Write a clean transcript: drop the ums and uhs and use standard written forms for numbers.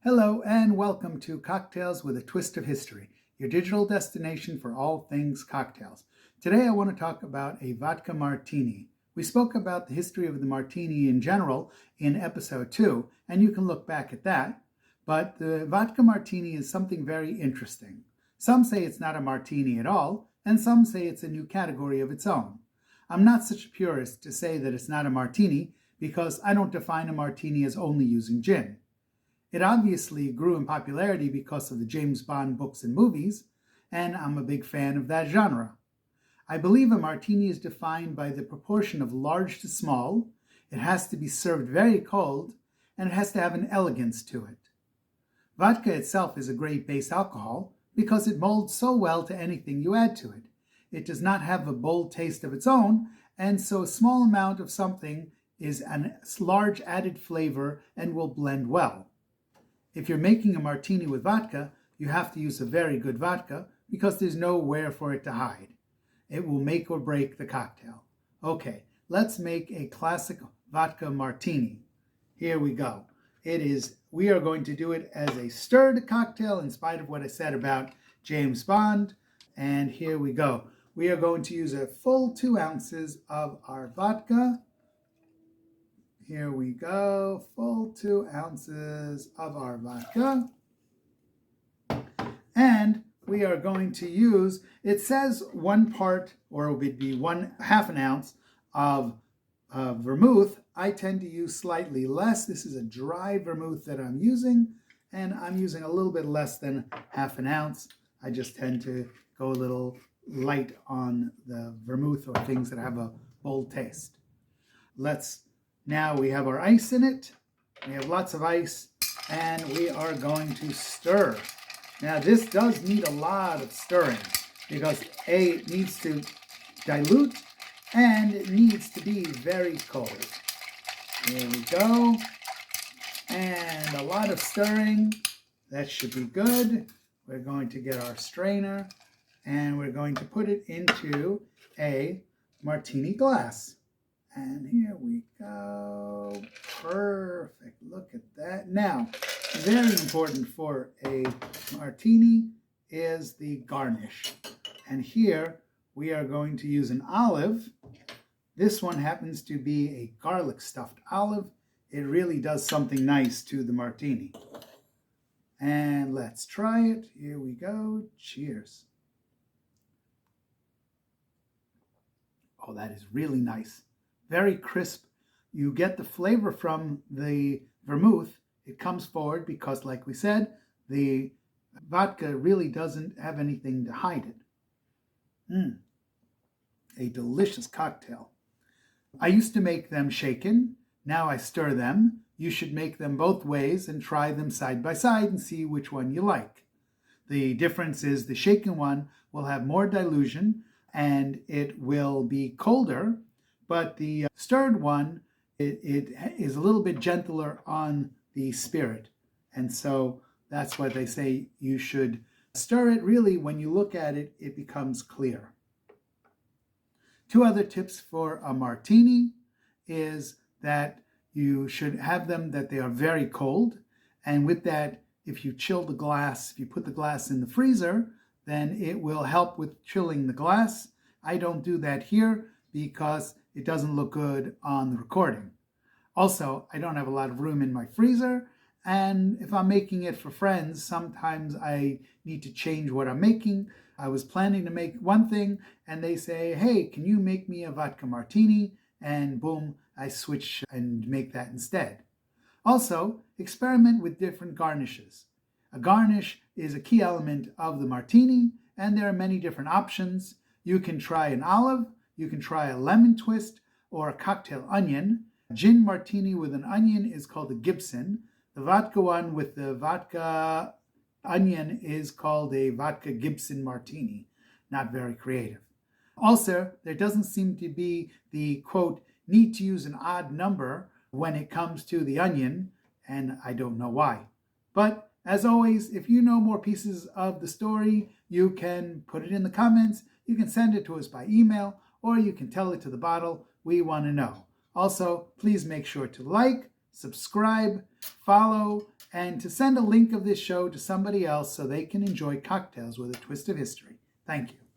Hello and welcome to Cocktails with a Twist of History, your digital destination for all things cocktails. Today I want to talk about a vodka martini. We spoke about the history of the martini in general in episode 2, and you can look back at that. But the vodka martini is something very interesting. Some say it's not a martini at all, and some say it's a new category of its own. I'm not such a purist to say that it's not a martini because I don't define a martini as only using gin. It obviously grew in popularity because of the James Bond books and movies, and I'm a big fan of that genre. I believe a martini is defined by the proportion of large to small, it has to be served very cold, and it has to have an elegance to it. Vodka itself is a great base alcohol because it molds so well to anything you add to it. It does not have a bold taste of its own, and so a small amount of something is a large added flavor and will blend well. If you're making a martini with vodka, you have to use a very good vodka because there's nowhere for it to hide. It will make or break the cocktail. Okay, let's make a classic vodka martini. Here we go. We are going to do it as a stirred cocktail in spite of what I said about James Bond. And here we go. We are going to use a full 2 ounces of our vodka. Here we go, full 2 ounces of our vodka. And we are going to use, it says 1 part, or it would be half an ounce of vermouth. I tend to use slightly less. This is a dry vermouth that I'm using, and I'm using a little bit less than half an ounce. I just tend to go a little light on the vermouth or things that have a bold taste. Now we have our ice in it. We have lots of ice, and we are going to stir. Now this does need a lot of stirring because it needs to dilute and it needs to be very cold. Here we go. And a lot of stirring. That should be good. We're going to get our strainer and we're going to put it into a martini glass. And here we go. Perfect. Look at that. Now, very important for a martini is the garnish. And here we are going to use an olive. This one happens to be a garlic stuffed olive. It really does something nice to the martini. And let's try it. Here we go. Cheers. Oh, that is really nice. Very crisp. You get the flavor from the vermouth. It comes forward because, like we said, the vodka really doesn't have anything to hide it. A delicious cocktail. I used to make them shaken. Now I stir them. You should make them both ways and try them side by side and see which one you like. The difference is the shaken one will have more dilution and it will be colder. But the stirred one, it is a little bit gentler on the spirit. And so that's why they say you should stir it. Really, when you look at it, it becomes clear. 2 other tips for a martini is that you should have them that they are very cold. And with that, if you chill the glass, if you put the glass in the freezer, then it will help with chilling the glass. I don't do that here because it doesn't look good on the recording. Also, I don't have a lot of room in my freezer, and if I'm making it for friends, sometimes I need to change what I'm making. I was planning to make one thing, and they say, hey, can you make me a vodka martini? And boom, I switch and make that instead. Also, experiment with different garnishes. A garnish is a key element of the martini, and there are many different options. You can try an olive, you can try a lemon twist or a cocktail onion. A gin martini with an onion is called a Gibson. The vodka one with the vodka onion is called a vodka Gibson martini. Not very creative. Also, there doesn't seem to be the, quote, need to use an odd number when it comes to the onion, and I don't know why. But as always, if you know more pieces of the story, you can put it in the comments. You can send it to us by email, or you can tell it to the bottle. We want to know. Also, please make sure to like, subscribe, follow, and to send a link of this show to somebody else so they can enjoy cocktails with a twist of history. Thank you.